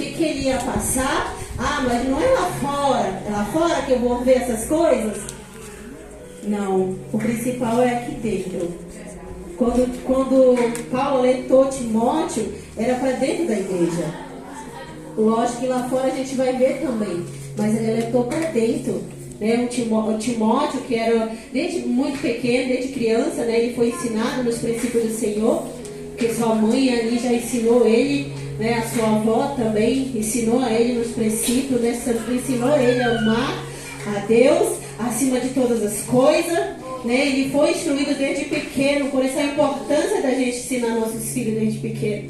que ele ia passar. Ah, mas não é lá fora que eu vou ver essas coisas? Não, o principal é aqui dentro. Quando Paulo alertou Timóteo, era para dentro da igreja. Lógico que lá fora a gente vai ver também, mas ele alertou para dentro. Né? O Timóteo, que era desde muito pequeno, desde criança, né? Ele foi ensinado nos princípios do Senhor, porque sua mãe ali já ensinou ele, né? A sua avó também ensinou a ele nos princípios, né? Ensinou ele a amar a Deus acima de todas as coisas, né? Ele foi instruído desde pequeno, por isso a importância da gente ensinar nossos filhos desde pequeno.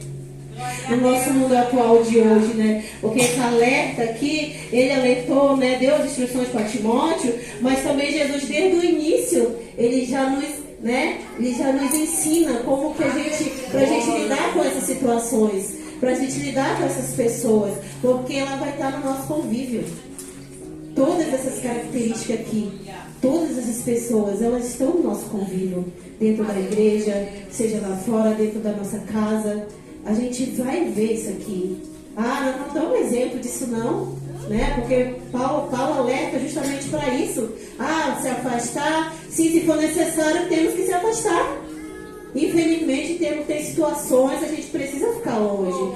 No nosso mundo atual de hoje, né? Porque esse alerta aqui, ele alertou, né? Deu as instruções para Timóteo, mas também Jesus, desde o início, ele já nos, né? Ele já nos ensina como que pra gente lidar com essas situações, pra gente lidar com essas pessoas, porque ela vai estar no nosso convívio. Todas essas características aqui, todas essas pessoas, elas estão no nosso convívio, dentro da igreja, seja lá fora, dentro da nossa casa. A gente vai ver isso aqui. Ah, não dá um exemplo disso não, né? Porque Paulo alerta justamente para isso. Ah, se afastar, sim, se for necessário, temos que se afastar. Infelizmente, tem situações, a gente precisa ficar longe.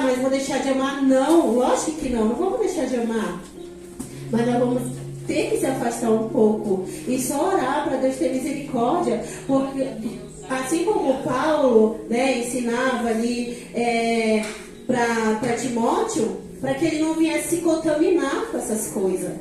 Mas vou deixar de amar? Não, lógico que não vamos deixar de amar. Mas nós vamos ter que se afastar um pouco e só orar para Deus ter misericórdia, porque assim como Paulo, né, ensinava ali para Timóteo, para que ele não viesse se contaminar com essas coisas.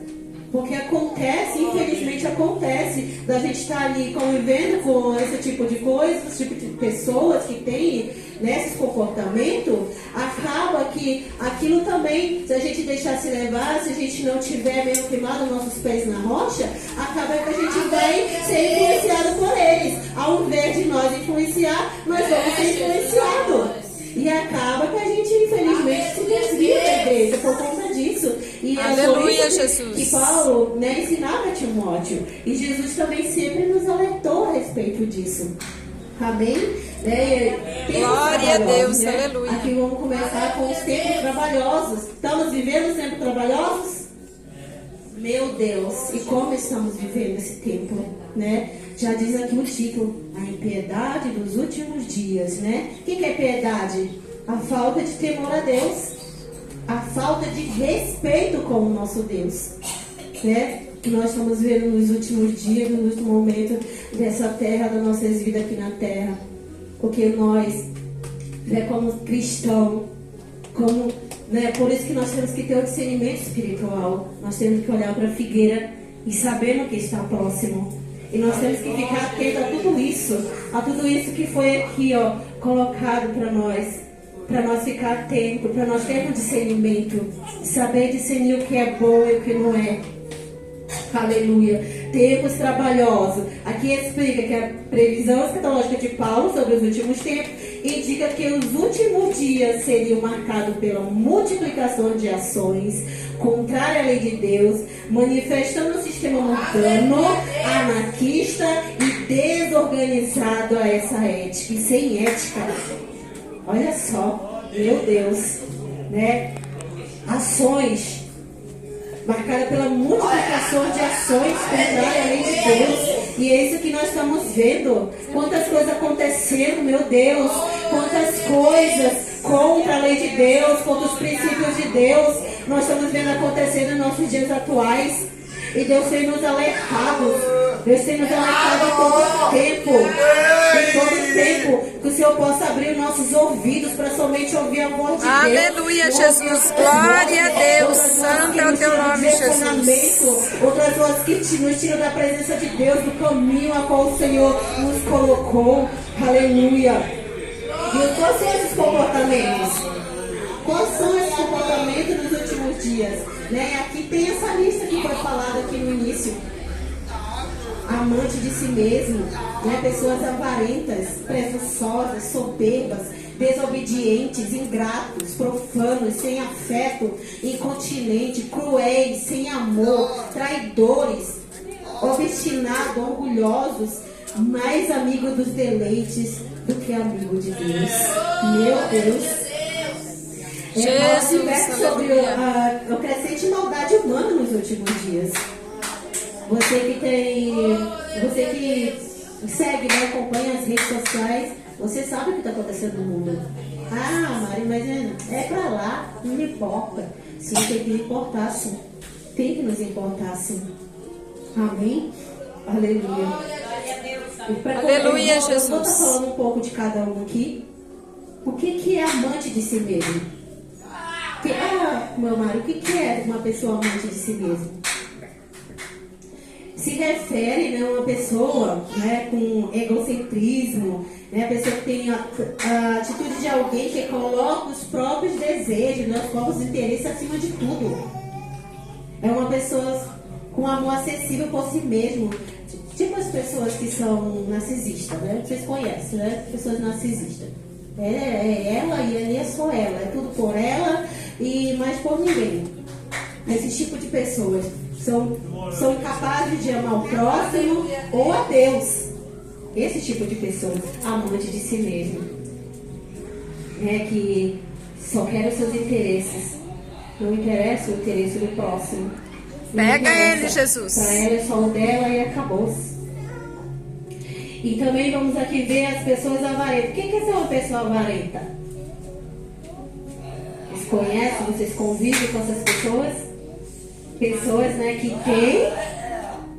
Porque acontece, infelizmente acontece, da gente estar ali convivendo com esse tipo de coisa, esse tipo de pessoas que tem, né, esse comportamento, acaba que aquilo também, se a gente deixar se levar, se a gente não tiver meio firmado nossos pés na rocha, acaba que a gente vai ser influenciado por eles. Ao invés de nós influenciar, nós vamos ser influenciados. E acaba que a gente, infelizmente, se desvia da igreja por conta disso. E Aleluia, é Jesus. que Paulo, né, ensinava a Timóteo. E Jesus também sempre nos alertou a respeito disso. Amém? Glória a Deus, né? aleluia. Aqui vamos começar com os tempos trabalhosos. Estamos vivendo os tempos trabalhosos? Meu Deus, e como estamos vivendo esse tempo, né? Já diz aqui o título, a impiedade dos últimos dias, né? O que é piedade? A falta de temor a Deus, a falta de respeito com o nosso Deus, né? Que nós estamos vendo nos últimos dias, no último momento dessa terra, das nossas vidas aqui na terra. Porque nós, né, como cristãos, por isso que nós temos que ter o discernimento espiritual. Nós temos que olhar para a figueira e saber no que está próximo. E nós temos que ficar atentos a tudo isso que foi aqui, colocado para nós ficar atentos, para nós termos discernimento, saber discernir o que é bom e o que não é. Aleluia. Tempos trabalhosos. Aqui explica que a previsão escatológica de Paulo sobre os últimos tempos indica que os últimos dias seriam marcados pela multiplicação de ações contrária à lei de Deus, manifestando um sistema mundano, anarquista e desorganizado a essa ética e sem ética. Olha só, meu Deus, né? Ações marcada pela multiplicação de ações contrárias à lei de Deus. E é isso que nós estamos vendo. Quantas coisas acontecendo, meu Deus. Quantas coisas contra a lei de Deus, contra os princípios de Deus, nós estamos vendo acontecendo nos nossos dias atuais. E Deus tem nos alertado. Deus tem nos alertado em todo tempo. Em todo tempo. Que o Senhor possa abrir os nossos ouvidos para somente ouvir a voz de Deus. Aleluia, Jesus. Glória a Deus. Santo é o teu nome, Jesus. Outras vozes que nos tiram da presença de Deus, do caminho a qual o Senhor nos colocou. Aleluia. E quais são esses comportamentos? Quais são esses comportamentos nos últimos dias? Né? Aqui tem essa lista que foi falada aqui no início. Amante de si mesmo, né? Pessoas avarentas, presunçosas, soberbas, desobedientes, ingratos, profanos, sem afeto, incontinentes, cruéis, sem amor, traidores, obstinados, orgulhosos, mais amigos dos deleites do que amigo de Deus. Meu Deus. Jesus, sobre o crescente maldade humana nos últimos dias. Você que segue, né, acompanha as redes sociais, você sabe o que está acontecendo no mundo. Ah, Mari, mas é pra lá, não me importa. Sim, tem que importar, sim. Tem que nos importar, sim. Amém? Aleluia. Aleluia, Jesus. Eu vou estar falando um pouco de cada um aqui. O que é amante de si mesmo? Meu Mário, o que é uma pessoa amante de si mesmo? Se refere, né, a uma pessoa, né, com egocentrismo, né, a pessoa que tem a atitude de alguém que coloca os próprios desejos, né, os próprios interesses acima de tudo. É uma pessoa com amor acessível por si mesmo. Tipo as pessoas que são narcisistas, né? Vocês conhecem, né? Pessoas narcisistas. É ela e ali é só ela. É tudo por ela e mais por ninguém. Esse tipo de pessoas são incapazes de amar o próximo ou a Deus. Esse tipo de pessoa, amante de si mesmo. Que só quer os seus interesses. Não interessa o interesse do próximo. Pega ele, Jesus. Para ela é só o dela e acabou-se. E também vamos aqui ver as pessoas avarentas. O que é ser uma pessoa avarenta? Vocês conhecem, vocês convivem com essas pessoas? Pessoas, né, que têm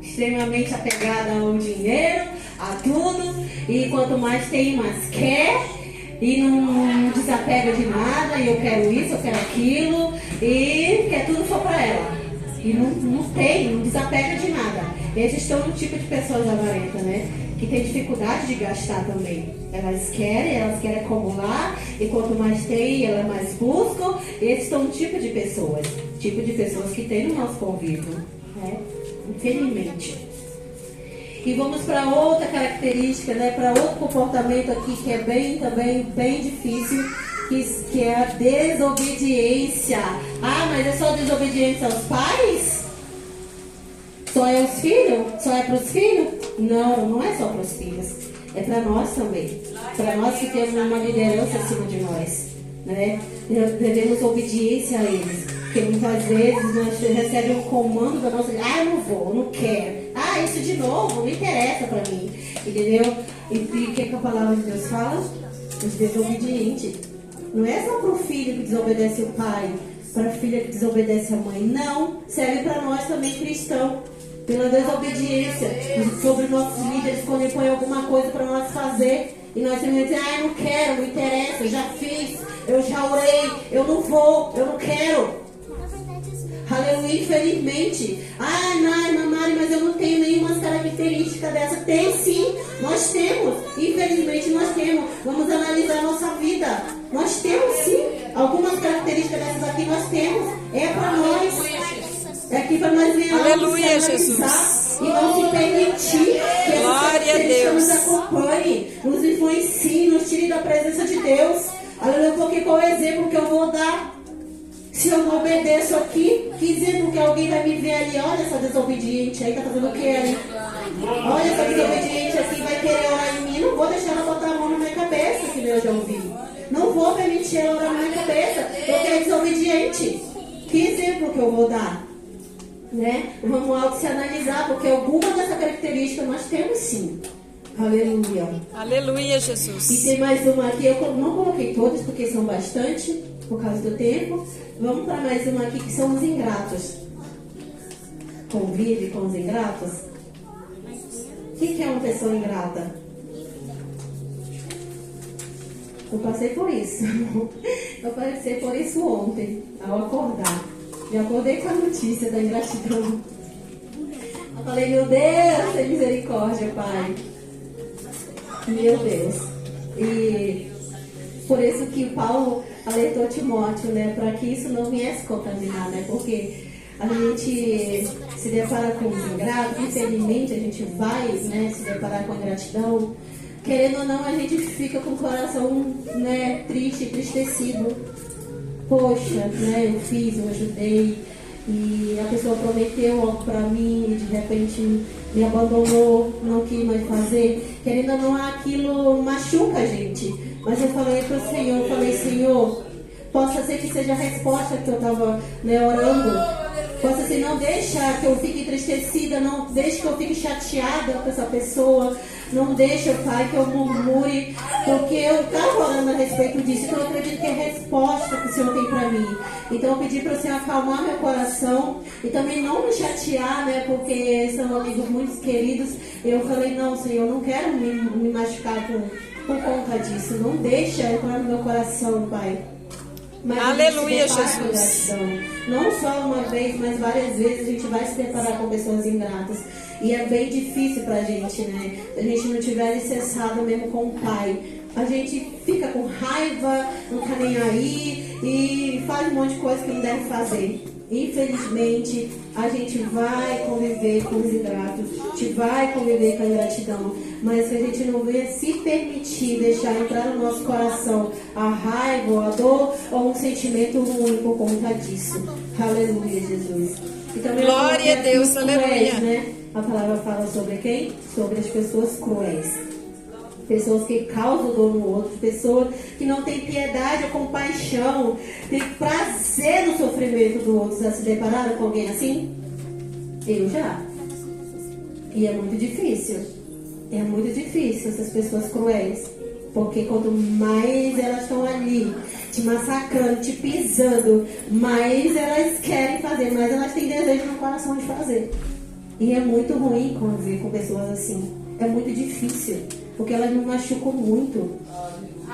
extremamente apegada ao dinheiro, a tudo. E quanto mais tem, mais quer. E não desapega de nada. E eu quero isso, eu quero aquilo. E quer tudo só para ela. E não desapega de nada. Esses estão no tipo de pessoas avarentas, né? Que tem dificuldade de gastar também. Elas querem acumular. E quanto mais tem, elas mais buscam. Esses são um tipo de pessoas. Tipo de pessoas que tem no nosso convívio, né? Infelizmente. E vamos para outra característica, né? Para outro comportamento aqui que é bem difícil. Que é a desobediência. Ah, mas é só desobediência aos pais? Só é os filhos? Só é para os filhos? Não é só para os filhos. É para nós também. Para nós que temos uma liderança acima de nós, né? Devemos obediência a eles. Porque muitas vezes nós recebemos um comando da nossa... Ah, eu não vou, eu não quero. Ah, isso de novo, não interessa para mim. Entendeu? E o que a palavra de Deus fala? Os desobedientes. Não é só para o filho que desobedece o pai, para a filha que desobedece a mãe. Não, serve para nós também cristãos. Pela desobediência sobre nossos líderes quando ele põe alguma coisa para nós fazer. E nós temos que dizer, não quero, não interessa, eu já fiz, eu já orei, eu não vou, eu não quero. Aleluia, infelizmente. Mari, mas eu não tenho nenhuma característica dessa. Tem sim, nós temos. Infelizmente nós temos. Vamos analisar a nossa vida. Nós temos sim. Algumas características dessas aqui nós temos. É para nós. É aqui para nós ver. Aleluia, Jesus. E não se permitir que essas características nos acompanhem, nos influenciem, nos tirem da presença de Deus. Aleluia, porque qual é o exemplo que eu vou dar? Se eu não obedeço aqui, que exemplo que alguém vai me ver ali? Olha essa desobediente aí, tá fazendo o que ali? Olha essa desobediente aqui, vai querer orar em mim. Não vou deixar ela botar a mão na minha cabeça, que eu já ouvi. Não vou permitir ela orar na minha cabeça, porque é desobediente. Que exemplo que eu vou dar? Né? Vamos se analisar, porque alguma dessa característica nós temos sim. Aleluia. Aleluia, Jesus. E tem mais uma aqui, eu não coloquei todas porque são bastante, por causa do tempo. Vamos para mais uma aqui que são os ingratos. Convive com os ingratos? O que é uma pessoa ingrata? Eu passei por isso. Eu passei por isso ontem, ao acordar. Já acordei com a notícia da ingratidão. Eu falei, meu Deus, tem misericórdia, Pai. Meu Deus. E por isso que Paulo alertou Timóteo, né? Para que isso não viesse contaminar, né? Porque a gente se depara com os ingratos, infelizmente a gente vai, né, se deparar com a ingratidão. Querendo ou não, a gente fica com o coração, né, triste, entristecido. Poxa, né, eu fiz, eu ajudei, e a pessoa prometeu algo para mim e de repente me abandonou, não quis mais fazer. Querendo ou não, aquilo machuca a gente. Mas eu falei para o Senhor, Senhor, Possa ser que seja a resposta que eu estava, né, orando. Possa ser, não deixa que eu fique entristecida, não deixa que eu fique chateada com essa pessoa, não deixa, Pai, que eu murmure, porque eu estava orando a respeito disso, então eu acredito que é a resposta que o Senhor tem para mim. Então eu pedi para o Senhor acalmar meu coração e também não me chatear, né, porque são amigos muito queridos. Eu falei, não, Senhor, eu não quero me machucar por conta disso, não deixa entrar no meu coração, Pai. Mas aleluia, Jesus. Não só uma vez, mas várias vezes a gente vai se deparar com pessoas ingratas. E é bem difícil pra gente, né? Se a gente não tiver alicerçado mesmo com o Pai, a gente fica com raiva, não tá nem aí e faz um monte de coisa que não deve fazer. Infelizmente, a gente vai conviver com os ingratos, a gente vai conviver com a ingratidão, mas que a gente não venha se permitir deixar entrar no nosso coração a raiva, a dor ou um sentimento ruim por conta disso. Aleluia, Jesus. E também glória a Deus, aleluia. Né? A palavra fala sobre quem? Sobre as pessoas cruéis. Pessoas que causam dor no outro, pessoas que não têm piedade ou compaixão, têm prazer no sofrimento do outro. Já se depararam com alguém assim? Eu já. E é muito difícil. É muito difícil essas pessoas cruéis. Porque quanto mais elas estão ali, te massacrando, te pisando, mais elas querem fazer, mais elas têm desejo no coração de fazer. E é muito ruim conviver com pessoas assim. É muito difícil. Porque elas nos machucam muito.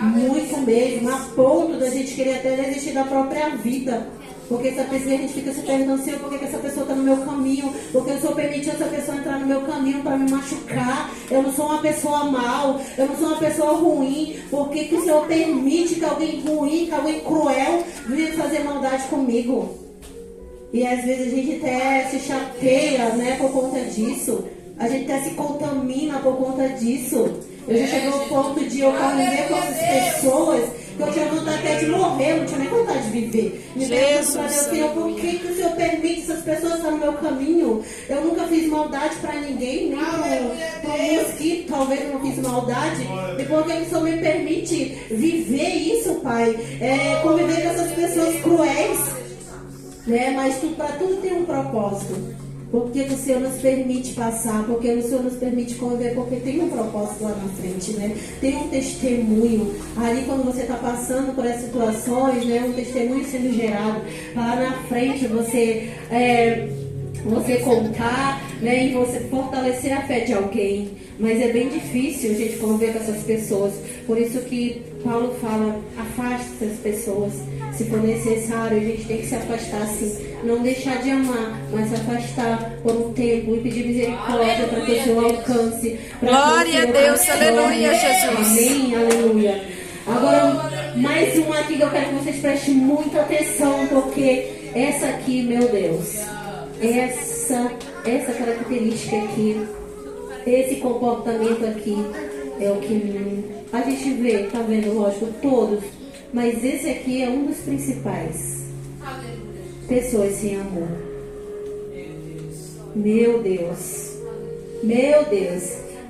Muito mesmo. A ponto da gente querer até desistir da própria vida. Porque essa pessoa, a gente fica se perguntando, Senhor, por que essa pessoa está no meu caminho? Porque eu sou permitindo essa pessoa entrar no meu caminho para me machucar. Eu não sou uma pessoa mal. Eu não sou uma pessoa ruim. Por que que o Senhor permite que alguém ruim, que alguém cruel venha fazer maldade comigo? E às vezes a gente até se chateia, né, por conta disso. A gente até se contamina por conta disso. Eu já cheguei ao ponto de eu conviver com essas pessoas que eu tinha vontade até de morrer, eu não tinha nem vontade de viver. Me pergunto para Deus, Senhor, por que que o Senhor permite essas pessoas estar no meu caminho? Eu nunca fiz maldade para ninguém, nem para um mosquito, talvez eu não fiz maldade. E por que o Senhor me permite viver isso, Pai? Conviver com essas pessoas cruéis. Né? Mas para tudo tem um propósito. Porque o Senhor nos permite passar, porque o Senhor nos permite conviver, porque tem um propósito lá na frente, né? Tem um testemunho. Ali quando você está passando por essas situações, né? Um testemunho sendo gerado. Lá na frente você contar, né? E você fortalecer a fé de alguém. Mas é bem difícil a gente conviver com essas pessoas. Por isso que Paulo fala, afaste essas pessoas. Se for necessário, a gente tem que se afastar sim. Não deixar de amar, mas se afastar por um tempo e pedir misericórdia para que o Senhor alcance. Glória a Deus, aleluia, Jesus. Amém, aleluia. Agora, mais uma aqui que eu quero que vocês prestem muita atenção, porque essa aqui, meu Deus, essa característica aqui, esse comportamento aqui, é o que a gente vê, tá vendo, lógico, todos. Mas esse aqui é um dos principais. Pessoas sem amor. Meu Deus. Meu Deus.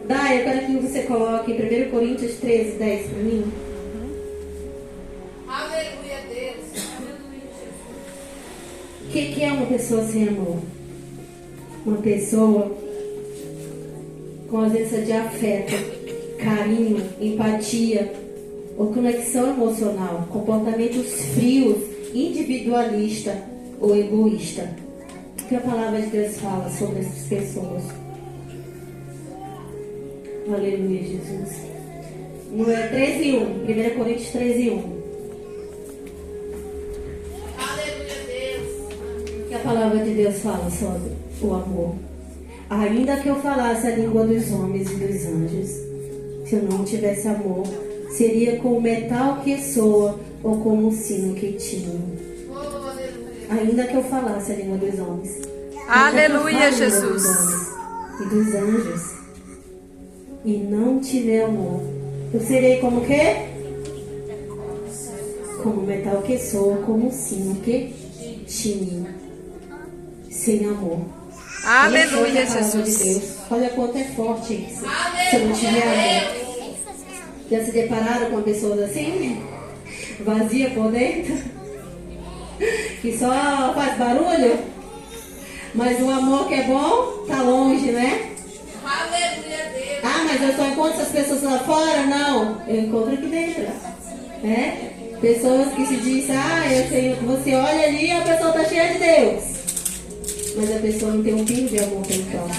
Dai, eu quero que você coloque 1 Coríntios 13, 10 para mim. Aleluia, Deus. O que é uma pessoa sem amor? Uma pessoa com ausência de afeto, carinho, empatia ou conexão emocional, comportamentos frios, individualista ou egoísta. O que a palavra de Deus fala sobre essas pessoas? Aleluia, Jesus. No 13:1, 1 Coríntios 13:1. Aleluia, Deus. O que a palavra de Deus fala sobre o amor? Ainda que eu falasse a língua dos homens e dos anjos, se eu não tivesse amor, seria como o metal que soa ou como um sino que tino. Ainda que eu falasse a língua dos homens. Aleluia, Jesus. E dos anjos. E não tiver amor, eu serei como o quê? Como o metal que soa, como um sino que tine. Sem amor. Aleluia, Jesus. De Deus. Olha quanto é forte isso. Se eu não tiver amor. Já se depararam com pessoas assim? vazia por dentro, que só faz barulho, mas o amor que é bom tá longe, né? Aleluia, Deus. Ah, mas eu só encontro essas pessoas lá fora? Não, eu encontro aqui dentro, né? Pessoas que se dizem, eu tenho, você olha ali e a pessoa está cheia de Deus. Mas a pessoa não tem um pingo de amor pelo próximo.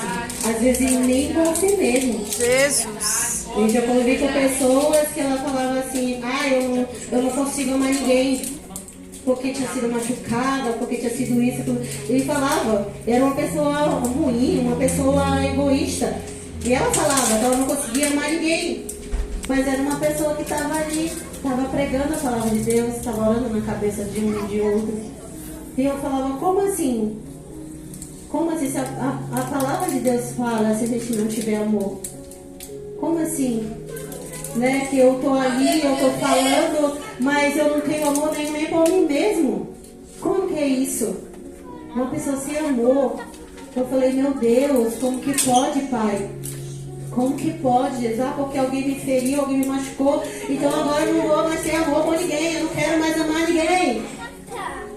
Às vezes nem com você mesmo. Jesus. Eu já convivi com pessoas que ela falava assim, eu não consigo amar ninguém. Porque tinha sido machucada, porque tinha sido isso. Ele falava, era uma pessoa ruim, uma pessoa egoísta. E ela falava que ela não conseguia amar ninguém. Mas era uma pessoa que estava ali, estava pregando a palavra de Deus, estava orando na cabeça de um e de outro. E eu falava, como assim? Como assim? Se a palavra de Deus fala se a gente não tiver amor? Como assim? Né? Que eu estou ali, eu estou falando, mas eu não tenho amor nem por mim mesmo. Como que é isso? Uma pessoa sem amor. Eu falei, meu Deus, como que pode, Pai? Como que pode, Jesus? Porque alguém me feriu, alguém me machucou. Então agora eu não vou mais ter amor por ninguém. Eu não quero mais amar ninguém.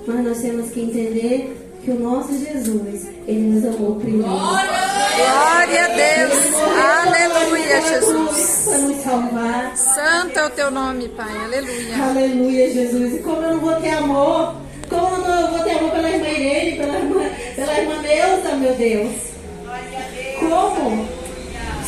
Mas nós temos que entender que o nosso Jesus, Ele nos amou primeiro. Glória a Deus. Aleluia, Jesus. Para nos salvar. Santo é o teu nome, Pai. Aleluia. Aleluia, Jesus. E como eu não vou ter amor? Como eu não vou ter amor pela irmã Irene, pela irmã Neuza, meu Deus? Como?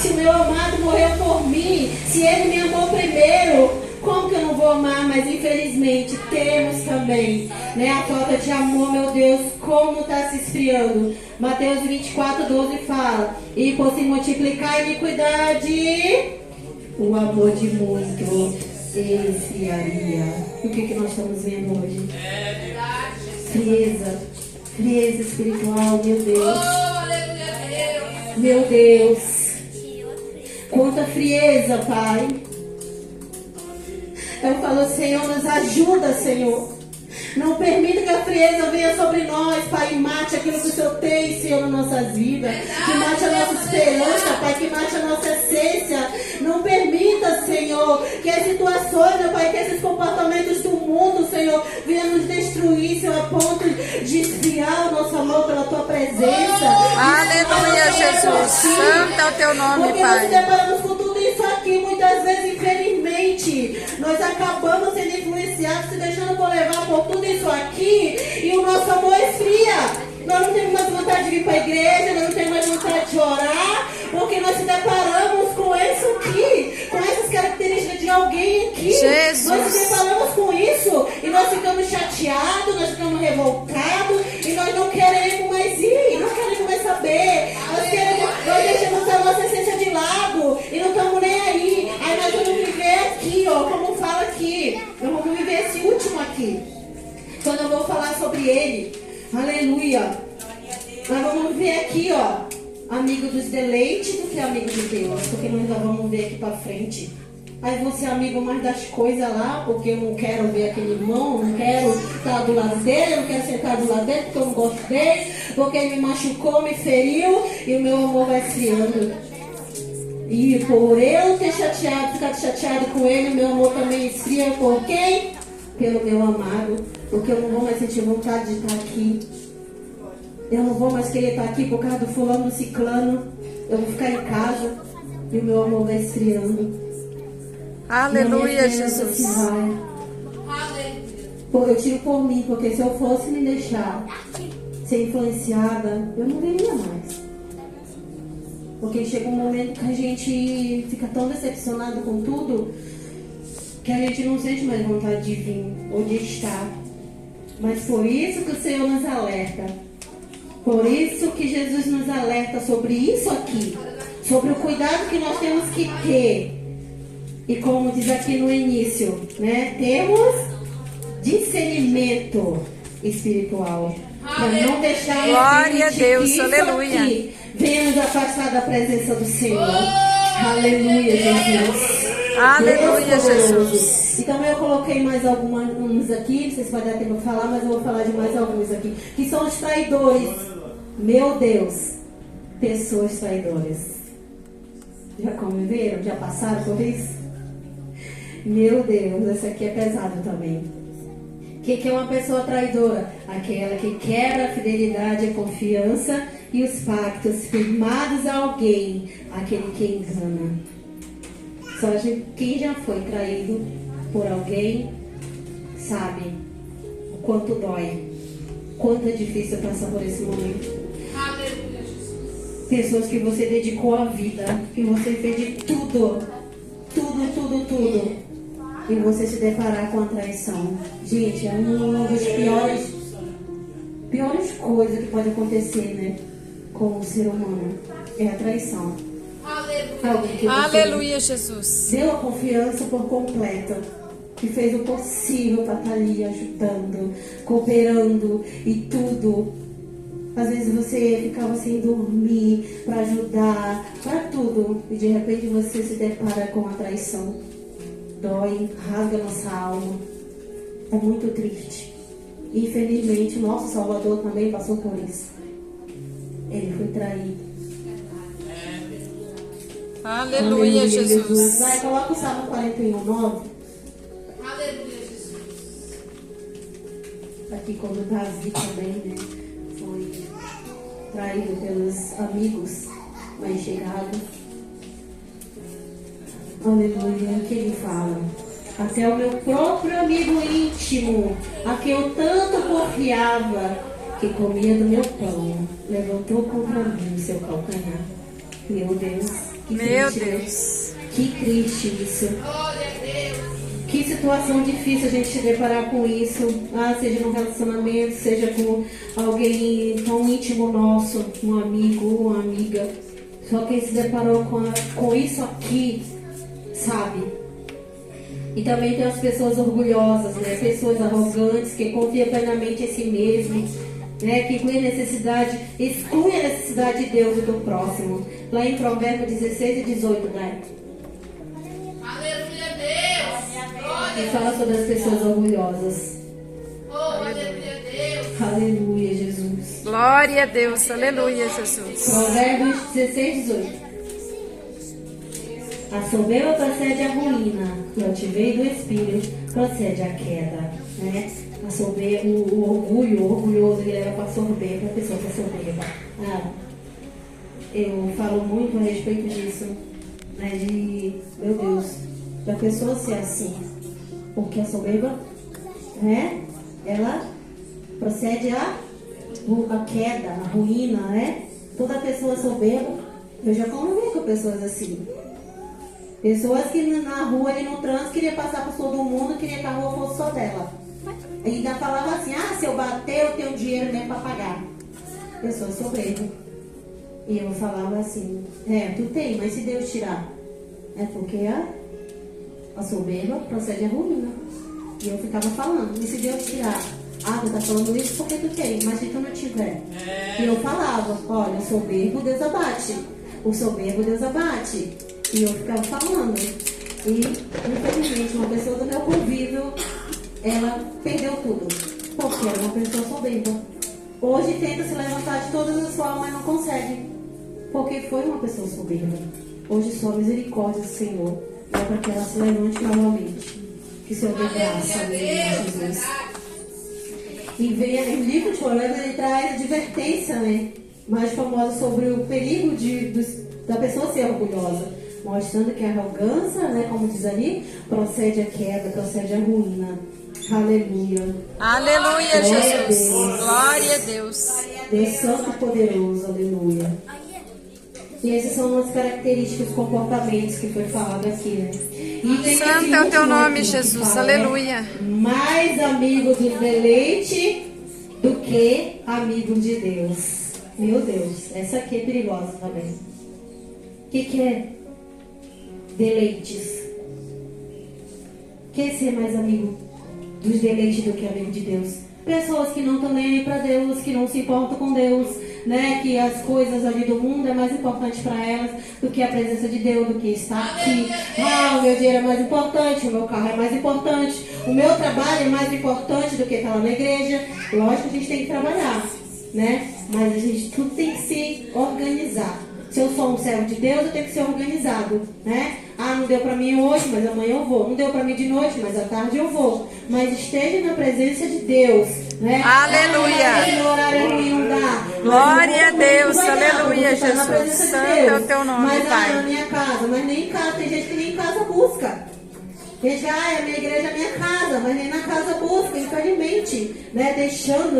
Se o meu amado morreu por mim, se ele me amou primeiro, como que eu não vou amar? Mas infelizmente temos também, né, a falta de amor, meu Deus, como está se esfriando. Mateus 24:12 fala, e por se multiplicar a iniquidade, o amor de muito esfriaria. O que nós estamos vendo hoje? Frieza espiritual, meu Deus. Meu Deus. Quanta frieza, Pai. Eu falo, Senhor, nos ajuda, Senhor. Não permita que a frieza venha sobre nós, Pai, e mate aquilo que o Senhor tem, Senhor, nas nossas vidas. Que mate a nossa esperança, Pai, que mate a nossa essência. Não permita, Senhor, que as situações, meu Pai, que esses comportamentos do mundo, Senhor, venham nos destruir, Senhor, a ponto de esfriar o nosso amor pela Tua presença. Aleluia, Jesus. Santo é o teu nome, porque Pai. Nós deparamos com tudo isso aqui, muitas vezes, infelizmente, nós acabamos sendo influenciados, se deixando por levar por tudo isso aqui, e o nosso amor esfria. Nós não temos mais vontade de vir para a igreja, nós não temos mais vontade de orar, porque nós se deparamos com isso aqui, com essas características de alguém aqui. Jesus. Nós se deparamos com isso, e nós ficamos chateados, nós ficamos revoltados, e nós não queremos mais ir, não queremos mais saber. Nós deixamos a nossa essência de lado, e não estamos nem aí. Aí nós vamos viver aqui, ó, como fala aqui. Nós vamos viver esse último aqui. Quando eu vou falar sobre ele. Aleluia. Nós vamos ver aqui, ó, amigo dos deleites do que amigo de Deus, porque nós já vamos ver aqui pra frente. Aí vou ser amigo mais das coisas lá, porque eu não quero ver aquele irmão, não quero estar do lado dele, não quero sentar do lado dele, porque eu não gosto dele, porque ele me machucou, me feriu, e o meu amor vai esfriando. E por eu ter ficado chateado com ele, o meu amor também esfria. Por quem? Pelo meu amado. Porque eu não vou mais sentir vontade de estar aqui. Eu não vou mais querer estar aqui por causa do fulano, do ciclano. Eu vou ficar em casa e o meu amor vai esfriando. Aleluia, Jesus. Eu tiro por mim, porque se eu fosse me deixar ser influenciada, eu não viria mais. Porque chega um momento que a gente fica tão decepcionado com tudo que a gente não sente mais vontade de vir ou de estar. Mas por isso que o Senhor nos alerta. Por isso que Jesus nos alerta sobre isso aqui. Sobre o cuidado que nós temos que ter. E como diz aqui no início, né? Temos discernimento espiritual. Para não deixar glória a Deus, que aleluia. Aqui venha nos afastar da presença do Senhor. Aleluia, Jesus. Aleluia, Jesus. Então eu coloquei mais alguns aqui, vocês podem dar tempo para falar, mas eu vou falar de mais alguns aqui. Que são os traidores. Meu Deus, pessoas traidoras. Já conviveram? Já passaram por isso? Meu Deus, essa aqui é pesada também. O que é uma pessoa traidora? Aquela que quebra a fidelidade, a confiança e os pactos firmados a alguém. Aquele que engana. Só quem já foi traído por alguém sabe o quanto dói. Quanto é difícil passar por esse momento. Aleluia, Jesus. Pessoas que você dedicou a vida, que você fez de tudo. Tudo. E você se deparar com a traição. Gente, é uma das piores coisas que pode acontecer, né? Com o ser humano. É a traição. Alguém que você Aleluia, Jesus. deu a confiança por completo. Que fez o possível para estar ali ajudando, cooperando e tudo. Às vezes você ficava sem dormir para ajudar, para tudo. E de repente você se depara com a traição. Dói, rasga nossa alma. É muito triste. Infelizmente, o nosso Salvador também passou por isso. Ele foi traído. Aleluia, Jesus. Vai, coloca o Salmo 41:9. Aleluia, Jesus. Aqui quando Davi também, né, foi traído pelos amigos mais chegados. Aleluia, que ele fala: até o meu próprio amigo íntimo, a quem eu tanto confiava, que comia do meu pão, levantou contra mim o seu calcanhar. Meu Deus, que Meu triste, né? Deus. Que triste isso. Glória a Deus. Que situação difícil a gente se deparar com isso, seja num relacionamento, seja com alguém tão íntimo nosso, um amigo, uma amiga. Só quem se deparou com isso aqui, sabe? E também tem as pessoas orgulhosas, né? Pessoas arrogantes, que confiam plenamente em si mesmo, né? Que exclui a necessidade de Deus e do próximo. Lá em Provérbios 16:18, né? Aleluia, Deus. Que Glória. fala sobre as pessoas orgulhosas. Oh, aleluia, Deus. Aleluia, Jesus. Glória a Deus. Aleluia, Jesus. Provérbios 16:18. A soberba procede a ruína, e o altiveiro do espírito procede a queda, né? A soberba, o orgulhoso, ele leva para a soberba, a pessoa para a soberba. Eu falo muito a respeito disso, né? Meu Deus, da pessoa ser assim, porque a soberba, né? Ela procede a queda, a ruína, né? Toda pessoa soberba, eu já convivi com pessoas assim. Pessoas que na rua, ali no trânsito, queria passar por todo mundo, queria que a rua fosse só dela. E ainda falava assim: se eu bater, eu tenho dinheiro mesmo para pagar. Pessoa soberba. E eu falava assim: tu tem, mas se Deus tirar? É porque a soberba procede a ruína. E eu ficava falando: e se Deus tirar? Tu tá falando isso porque tu tem, mas se tu não tiver? E eu falava: olha, o soberbo Deus abate. O soberbo Deus abate. E eu ficava falando. E, infelizmente, uma pessoa do meu convívio, ela perdeu tudo. Porque era uma pessoa soberba. Hoje tenta se levantar de todas as formas, mas não consegue. Porque foi uma pessoa soberba. Hoje só a misericórdia do Senhor é para que ela se levante novamente. Que o Senhor dê graça, Jesus. E vem o livro de Provérbios, ele traz advertência, né? Mais famosa sobre o perigo da pessoa ser orgulhosa. Mostrando que a arrogância, né, como diz ali, procede a queda, procede a ruína. Aleluia. Aleluia, Glória Jesus. a Deus. Glória a Deus. Deus Santo e Poderoso, aleluia. E essas são as características, comportamentos que foi falado aqui, né? E tem Santo esse é o teu último nome, aqui que Jesus. fala, né? Aleluia. Mais amigos do deleite do que amigos de Deus. Meu Deus, essa aqui é perigosa também. O que é deleites? Quer ser mais amigo dos deleites do que amigo de Deus? Pessoas que não estão nem aí para Deus, que não se importam com Deus, né? Que as coisas ali do mundo é mais importante para elas do que a presença de Deus, do que estar aqui. O meu dinheiro é mais importante, o meu carro é mais importante, o meu trabalho é mais importante do que estar lá na igreja. Lógico que a gente tem que trabalhar, né? Mas a gente tudo tem que se organizar. Se eu sou um servo de Deus, eu tenho que ser organizado, né? Ah, não deu para mim hoje, mas amanhã eu vou. Não deu para mim de noite, mas à tarde eu vou. Mas esteja na presença de Deus, né? Aleluia. Ah, no horário ruim não dá. Glória a Deus, Vai dar, aleluia, você tá na Jesus. presença de Santo é Deus. o teu nome, mas, Pai. na minha casa, mas nem em casa. Tem gente que nem em casa busca. Gente, a minha igreja é minha casa, mas nem na casa busca, infelizmente, né?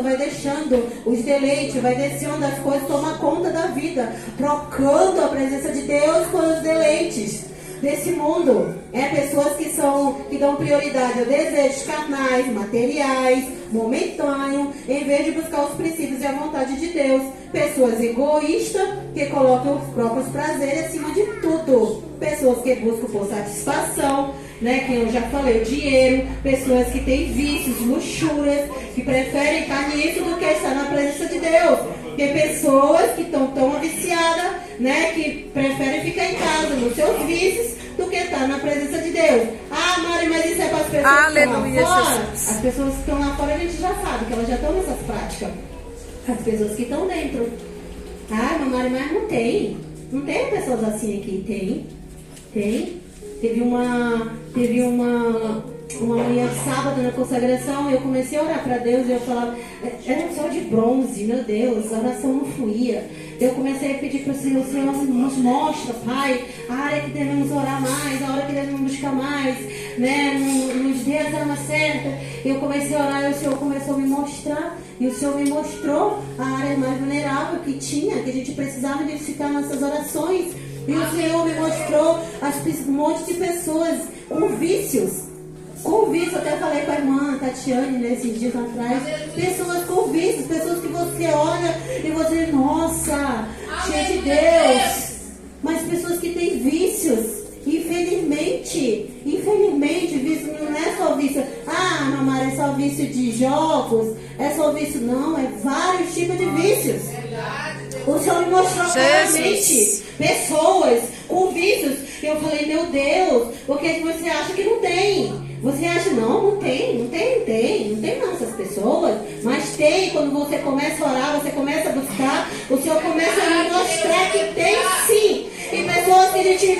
Vai deixando os deleites, vai deixando as coisas tomar conta da vida, trocando a presença de Deus com os deleites desse mundo. Pessoas que dão prioridade a desejos carnais, materiais, momentâneos, em vez de buscar os princípios e a vontade de Deus. Pessoas egoístas que colocam os próprios prazeres acima de tudo. Pessoas que buscam por satisfação, né, que eu já falei, o dinheiro. Pessoas que têm vícios, luxúrias, que preferem estar nisso do que estar na presença de Deus. Porque pessoas que estão tão viciadas, né, que preferem ficar em casa nos seus vícios do que estar na presença de Deus. Ah, Mari, mas isso é para as pessoas Aleluia, que estão lá fora? Jesus. As pessoas que estão lá fora a gente já sabe que elas já estão nessas práticas. As pessoas que estão dentro. Ah, Mari, mas não tem. Não tem pessoas assim aqui. Tem. Teve uma manhã de sábado na consagração, eu comecei a orar para Deus e eu falava, era um sol de bronze, meu Deus, a oração não fluía. Eu comecei a pedir para o Senhor nos mostra, Pai, a área que devemos orar mais, a hora que devemos buscar mais, né, nos dias da alma certa. Eu comecei a orar e o Senhor começou a me mostrar, e o Senhor me mostrou a área mais vulnerável que tinha, que a gente precisava identificar nossas orações. E o Senhor me mostrou um monte de pessoas com vícios. Com vícios, até falei com a irmã Tatiane nesses dias atrás. Pessoas com vícios, pessoas que você olha e você, nossa, cheia de Deus. Mas pessoas que têm vícios. Infelizmente, vício não é só vício. Ah, mamãe, é só vício de jogos, é só vício. Não, é vários tipos de vícios. O Senhor me mostrou claramente pessoas com vícios. Eu falei, meu Deus, porque você acha que não tem? Você acha, não tem não essas pessoas. Mas tem, quando você começa a orar, você começa a buscar, o Senhor começa a me mostrar que tem sim. E pessoas que a gente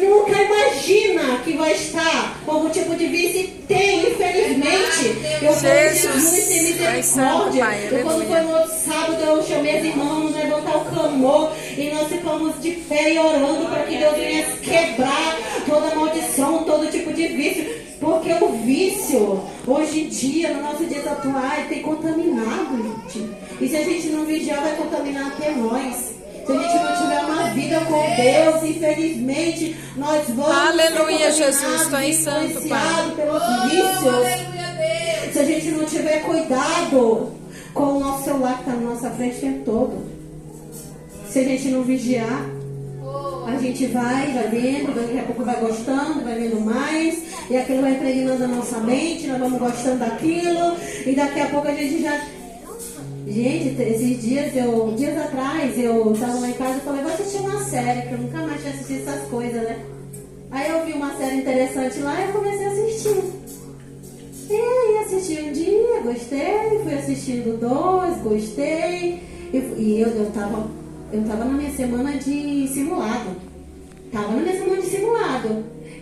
nunca imagina que vai estar com algum tipo de vício e tem, infelizmente. Eu falei, Jesus, tem misericórdia. Quando foi no outro sábado, eu chamei as irmãs, levantar o clamor e nós ficamos de pé e orando para que Deus venha quebrar toda maldição, todo tipo de vício. Porque o vício, hoje em dia, no nosso dia atuais, tem contaminado, gente. E se a gente não vigiar, vai contaminar até nós. Se a gente não tiver uma vida com Deus, infelizmente, nós vamos Aleluia, ser Jesus, tu és santo, Pai. pelos vícios. Se a gente não tiver cuidado com o nosso celular que está na nossa frente o tempo todo. Se a gente não vigiar, a gente vai vendo, daqui a pouco vai gostando, vai vendo mais, e aquilo vai impregnando a nossa mente, nós vamos gostando daquilo, e daqui a pouco a gente já... Gente, esses dias atrás, eu estava lá em casa e falei, vou assistir uma série, que eu nunca mais tinha assistido essas coisas, né? Aí eu vi uma série interessante lá e eu comecei a assistir. E aí assisti um dia, gostei, fui assistindo dois, gostei, e eu tava na minha semana de simulado.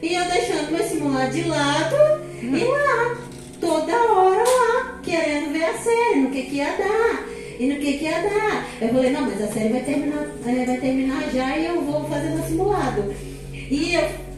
E eu deixando meu simulado de lado e lá, toda hora lá, querendo ver a série, no que ia dar. Eu falei, não, mas a série vai terminar já e eu vou fazer meu simulado. E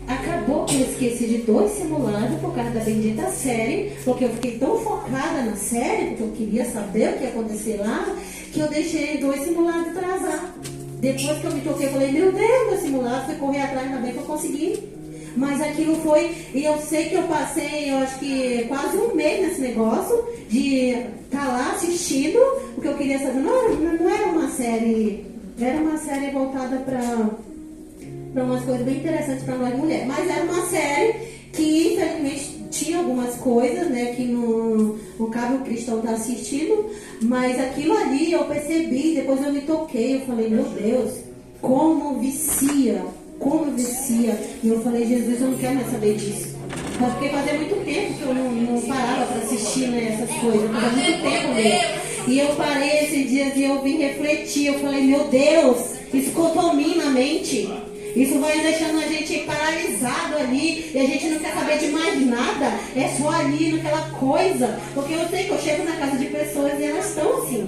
acabou que eu esqueci de 2 simulados por causa da bendita série, porque eu fiquei tão focada na série, porque eu queria saber o que ia acontecer lá, que eu deixei 2 simulados atrasar. Depois que eu me toquei, eu falei, meu Deus, meu simulado, fui correr atrás, ainda bem que eu consegui. Mas aquilo foi, e eu sei que eu passei, eu acho que quase um mês nesse negócio, de estar lá assistindo, porque eu queria saber, não era uma série, era uma série voltada para umas coisas bem interessantes para nós mulheres, mas era uma série que infelizmente tinha algumas coisas, né, que no caso o cristão está assistindo, mas aquilo ali eu percebi, depois eu me toquei, eu falei, meu Deus, como vicia, e eu falei, Jesus, eu não quero mais saber disso, porque fazia muito tempo que eu não parava para assistir, né, essas coisas, fazia muito tempo mesmo, e eu parei esses dias e eu vim refletir, eu falei, meu Deus, isso contamina a mente. Isso vai deixando a gente paralisado ali e a gente não quer saber de mais nada. É só ali naquela coisa. Porque eu sei que eu chego na casa de pessoas e elas estão assim.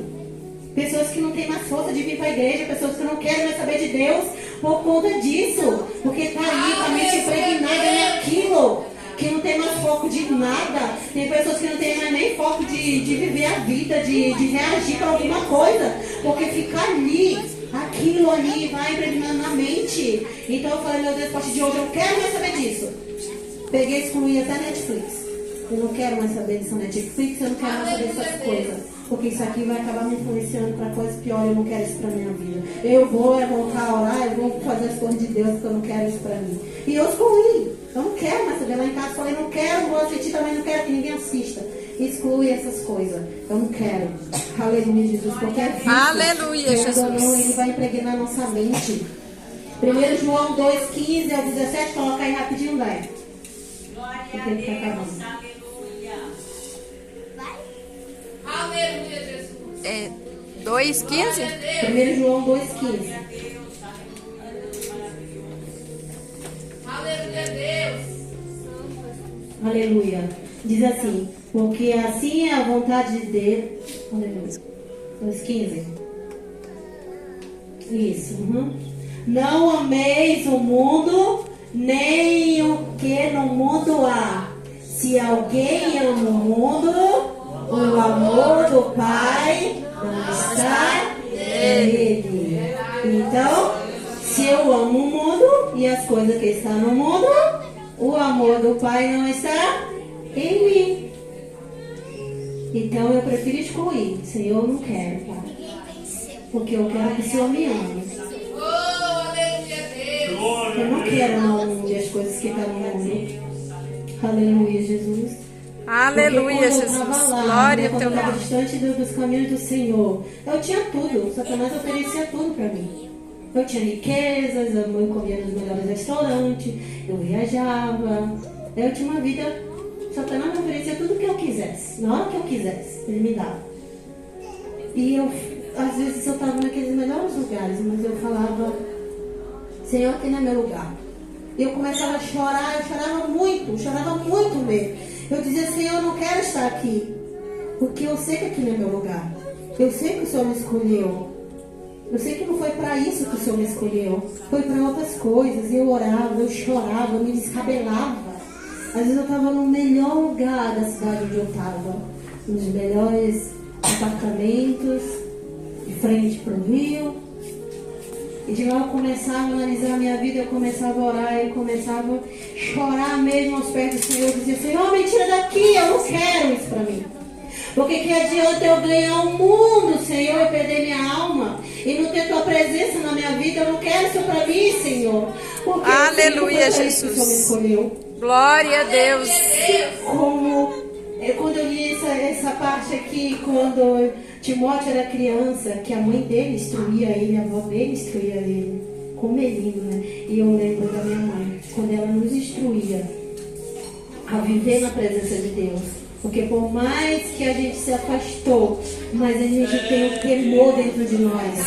Pessoas que não têm mais força de vir para a igreja, pessoas que não querem mais saber de Deus por conta disso. Porque está ali com a mente impregnada naquilo, que não tem mais foco de nada. Tem pessoas que não têm mais nem foco de viver a vida, de reagir para alguma coisa. Porque fica ali, aquilo ali vai impregnando na mente. Então eu falei, meu Deus, a partir de hoje eu não quero mais saber disso. Peguei e excluí até Netflix. Eu não quero mais saber dessa Netflix, eu não quero mais saber dessas coisas. Porque isso aqui vai acabar me influenciando para coisas piores. Eu não quero isso para minha vida. Eu vou voltar a orar, eu vou fazer as coisas de Deus, porque eu não quero isso para mim. E eu excluí. Eu não quero mais saber. Lá em casa eu falei, não quero, vou assistir também, não quero que ninguém assista. Exclui essas coisas. Eu não quero. Aleluia, Jesus. Qualquer vício. Aleluia, Jesus. Não, ele vai impregnar a nossa mente. 1 João 2,15 ao 17, coloca aí rapidinho, vai. Tem que ficar acabando. Aleluia, Jesus. 2,15? 1 João 2,15. Aleluia, Deus. Aleluia. Diz assim, porque assim é a vontade de Deus. Aleluia. 2,15. Isso. Não ameis o mundo, nem o que no mundo há. Se alguém ama o mundo, o amor do Pai não está nele. Então, se eu amo o mundo e as coisas que estão no mundo, o amor do Pai não está em mim. Então eu prefiro excluir. Senhor, eu não quero, Pai. Porque eu quero que o Senhor me ame. Oh, aleluia, Deus. Eu não quero não as coisas que estão no mundo. Aleluia, Jesus. Aleluia, Jesus. Glória a teu nome. nome. Distante dos caminhos do Senhor. Eu tinha tudo. Satanás oferecia tudo para mim. Eu tinha riquezas, eu comia nos melhores restaurantes, eu viajava. Eu tinha uma vida. Satanás me oferecia tudo o que eu quisesse. Na hora que eu quisesse, ele me dava. E eu, às vezes, eu estava naqueles melhores lugares, mas eu falava, Senhor, aqui não é meu lugar. E eu começava a chorar, eu chorava muito mesmo. Eu dizia, Senhor, eu não quero estar aqui, porque eu sei que aqui não é meu lugar. Eu sei que o Senhor me escolheu. Eu sei que não foi para isso que o Senhor me escolheu. Foi para outras coisas. Eu orava, eu chorava, eu me descabelava. Às vezes eu estava no melhor lugar da cidade onde eu estava. Nos melhores apartamentos, de frente para o rio. E de lá eu começava a analisar a minha vida, eu começava a orar, eu começava a chorar mesmo aos pés do Senhor. Eu dizia, Senhor, me tira daqui, eu não quero isso para mim. Porque que adianta eu ganhar o mundo, Senhor, e perder minha alma? E não ter tua presença na minha vida, eu não quero isso para mim, Senhor. Porque Aleluia, Jesus. O Senhor me escolheu. Glória a Deus. Quando eu li essa parte aqui, quando Timóteo era criança, que a mãe dele instruía ele, a avó dele instruía ele, como menino, né? E eu lembro da minha mãe, quando ela nos instruía a viver na presença de Deus. Porque por mais que a gente se afastou, mas a gente tem o temor dentro de nós.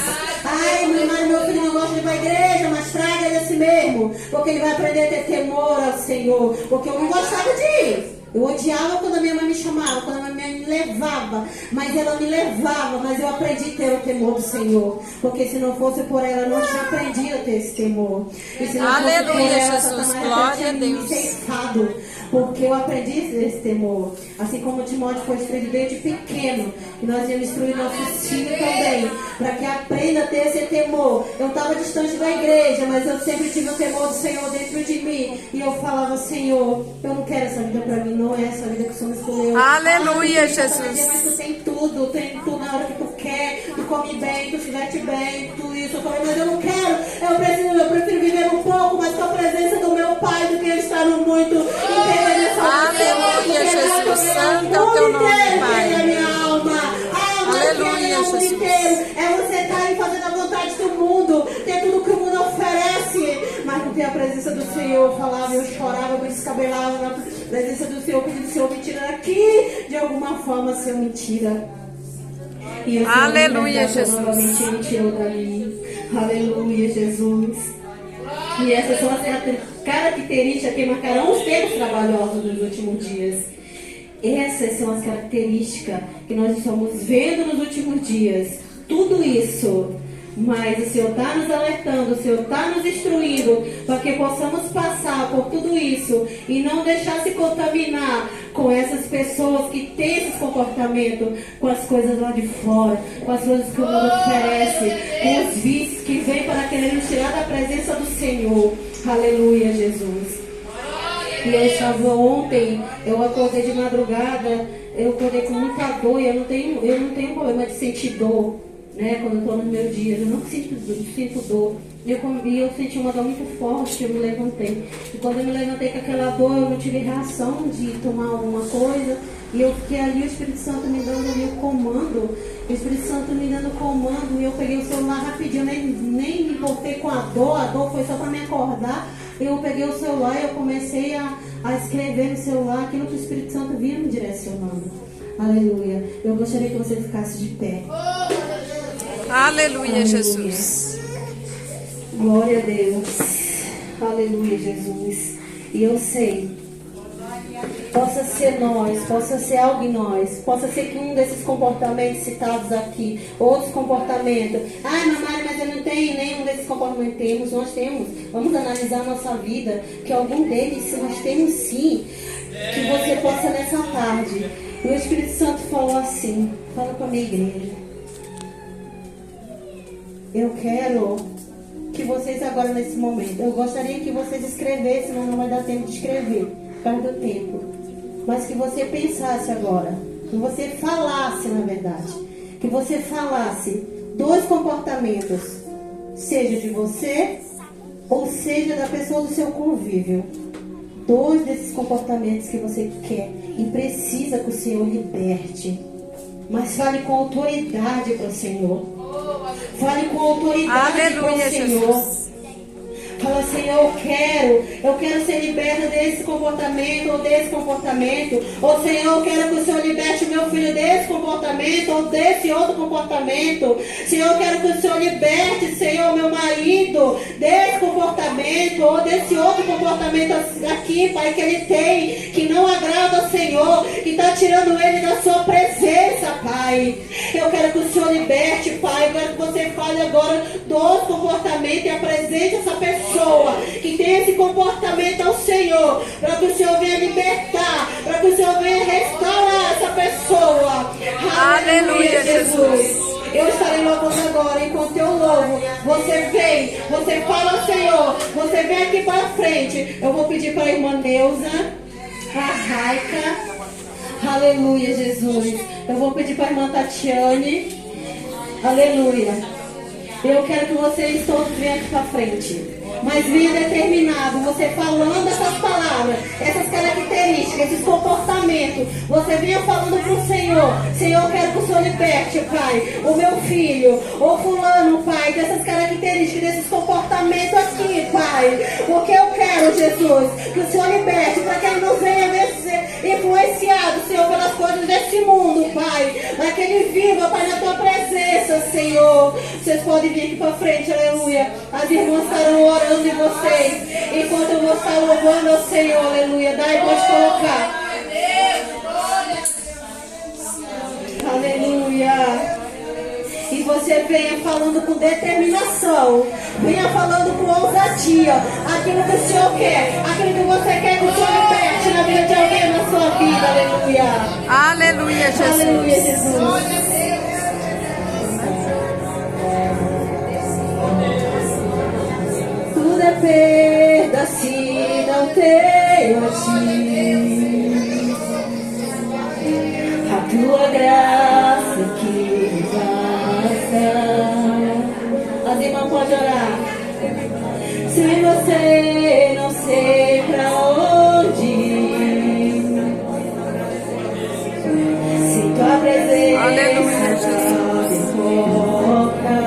Ai, meu filho não gosta de ir para a igreja, mas traga ele assim mesmo. Porque ele vai aprender a ter temor ao Senhor. Porque eu não gostava de ir. Eu odiava quando a minha mãe me chamava, quando a minha mãe me levava. Mas ela me levava, mas eu aprendi a ter o temor do Senhor. Porque se não fosse por ela, eu não tinha aprendido a ter esse temor. E se não Aleluia, fosse por ela, Jesus, Satanás glória a me Deus. ceifado. Porque eu aprendi esse temor. Assim como Timóteo foi instruído desde pequeno. E nós íamos instruir nossos filhos também. Para que aprenda a ter esse temor. Eu estava distante da igreja, mas eu sempre tive o temor do Senhor dentro de mim. E eu falava, Senhor, eu não quero essa vida para mim. Não é essa vida que o Senhor me escolheu. Aleluia, Jesus. Mas tu tem tudo na hora que tu quer. Tu come bem, tu se veste bem, tudo isso. Eu falei, mas eu não quero. Eu prefiro viver um pouco, mas com a presença do meu Pai do que estar no muito. Aleluia, Jesus. Santo é o teu nome, Pai. Aleluia, Jesus. É você estar aí fazendo a vontade do mundo, ter tudo que o mundo oferece, mas não ter a presença do Senhor. Eu falava, eu chorava, eu me descabelava na presença do Senhor, pedindo, Senhor, me tira daqui. De alguma forma, Senhor, me tira. E o Aleluia, Senhor Jesus. novamente me tirou dali. Aleluia, Jesus. E essas são as características que marcarão os tempos trabalhosos dos últimos dias. Essas são as características que nós estamos vendo nos últimos dias. Tudo isso. Mas o Senhor está nos alertando, o Senhor está nos instruindo para que possamos passar por tudo isso e não deixar se contaminar com essas pessoas que têm esses comportamentos, com as coisas lá de fora, com as coisas que o mundo oferece, com os vícios que vêm para querer nos tirar da presença do Senhor. Aleluia, Jesus. E eu estava ontem, eu acordei de madrugada, eu acordei com muita dor e eu não tenho problema de sentir dor. Né, quando eu estou nos meus dias, eu não sinto dor. E eu senti uma dor muito forte, eu me levantei. E quando eu me levantei com aquela dor, eu não tive reação de tomar alguma coisa. E eu fiquei ali, o Espírito Santo me dando ali o comando. O Espírito Santo me dando o comando. E eu peguei o celular rapidinho, nem me voltei com a dor foi só para me acordar. Eu peguei o celular e eu comecei a escrever no celular aquilo que o Espírito Santo vinha me direcionando. Aleluia. Eu gostaria que você ficasse de pé. Aleluia, Jesus. Glória a Deus. Aleluia, Jesus. E eu sei, possa ser nós, possa ser algo em nós, possa ser que um desses comportamentos citados aqui, outros comportamentos. Ai, mamãe, mas eu não tenho nenhum desses comportamentos. Nós temos. Vamos analisar a nossa vida, que algum deles nós temos sim. Que você possa nessa tarde. E o Espírito Santo falou assim, fala com a minha igreja. Eu quero que vocês agora nesse momento, eu gostaria que vocês escrevessem, mas não vai dar tempo de escrever, por causa do tempo. Mas que você pensasse agora, que você falasse, na verdade, que você falasse 2 comportamentos, seja de você ou seja da pessoa do seu convívio. 2 desses comportamentos que você quer e precisa que o Senhor liberte. Mas fale com autoridade para o Senhor. Fale com autoridade para o Senhor. Jesus. Fala, Senhor, eu quero ser liberta desse comportamento ou desse comportamento. Ou Senhor, eu quero que o Senhor liberte o meu filho desse comportamento ou desse outro comportamento. Senhor, eu quero que o Senhor liberte, Senhor, meu marido desse comportamento ou desse outro comportamento aqui, Pai, que ele tem, que não agrada ao Senhor, que está tirando ele da sua presença, Pai. Eu quero que o Senhor liberte, Pai. Eu quero que você fale agora dos comportamentos e apresente essa pessoa que tem esse comportamento ao Senhor, para que o Senhor venha libertar, para que o Senhor venha restaurar essa pessoa. Aleluia, Jesus. Eu estarei louvando agora, enquanto eu louvo. Você vem, você fala ao Senhor, você vem aqui para frente. Eu vou pedir para a irmã Neuza, a Raica. Aleluia, Jesus. Eu vou pedir para a irmã Tatiane. Aleluia. Eu quero que vocês todos venham aqui para frente. Mas venha determinado, você falando essas palavras, essas características, esses comportamentos. Você venha falando para o Senhor. Senhor, eu quero que o Senhor liberte, Pai, o meu filho, ou fulano, Pai, dessas características, desses comportamentos aqui, Pai. Porque eu quero, Jesus, que o Senhor liberte, para que ele não venha ser influenciado, Senhor, pelas coisas desse mundo, Pai. Para que ele viva, Pai, na tua presença, Senhor. Vocês podem vir aqui para frente, aleluia. As irmãs estarão orando de vocês, enquanto eu vou estar louvando ao Senhor, aleluia. Daí pode colocar. Aleluia. E você venha falando com determinação, venha falando com ousadia, aquilo que o Senhor quer, aquilo que você quer que o Senhor liberte na vida de alguém na sua vida, aleluia. Aleluia, Jesus. Aleluia, Jesus. Tudo é perda se não tenho a ti. A tua graça que me basta. As irmãs podem orar. Se você não sei pra onde ir, se tua presença Aleluia, Jesus. me toca,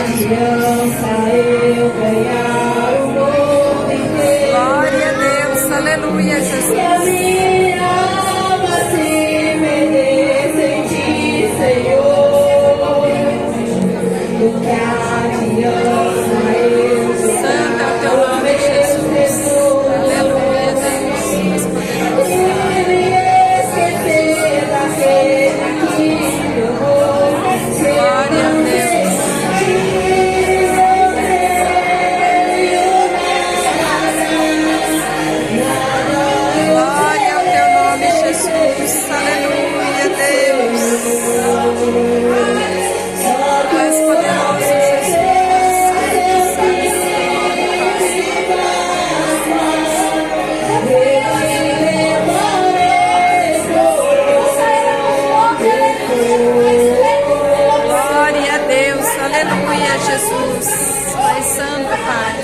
aliança eu ganhar o mundo inteiro. Glória a Deus, aleluia, E a Jesus. minha alma se perder sem ti, Senhor. Do que a aliança Glória a Deus. Glória ao teu nome, Jesus. Aleluia, Deus. Tu és poderoso, Jesus. Glória a Deus, aleluia, Jesus. Pai Santo, Pai.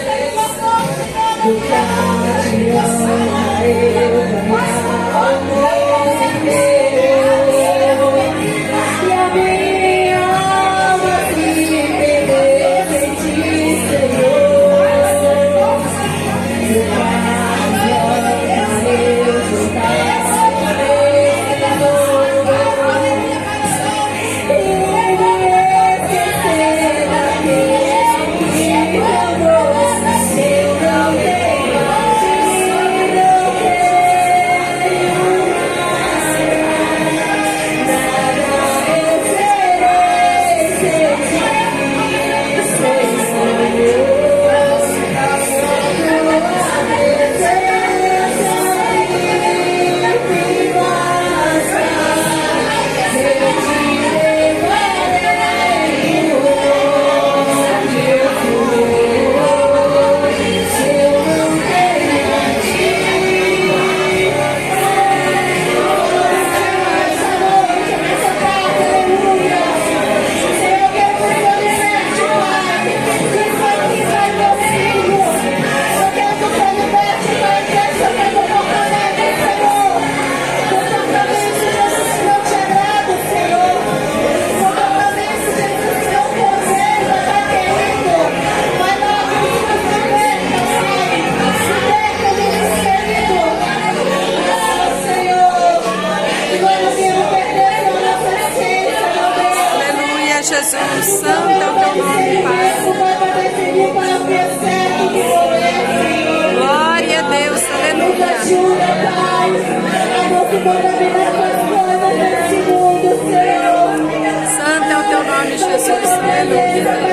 Jesus, santo é o teu nome, Pai. Glória a Deus, aleluia. Santo é o teu nome, Jesus, aleluia.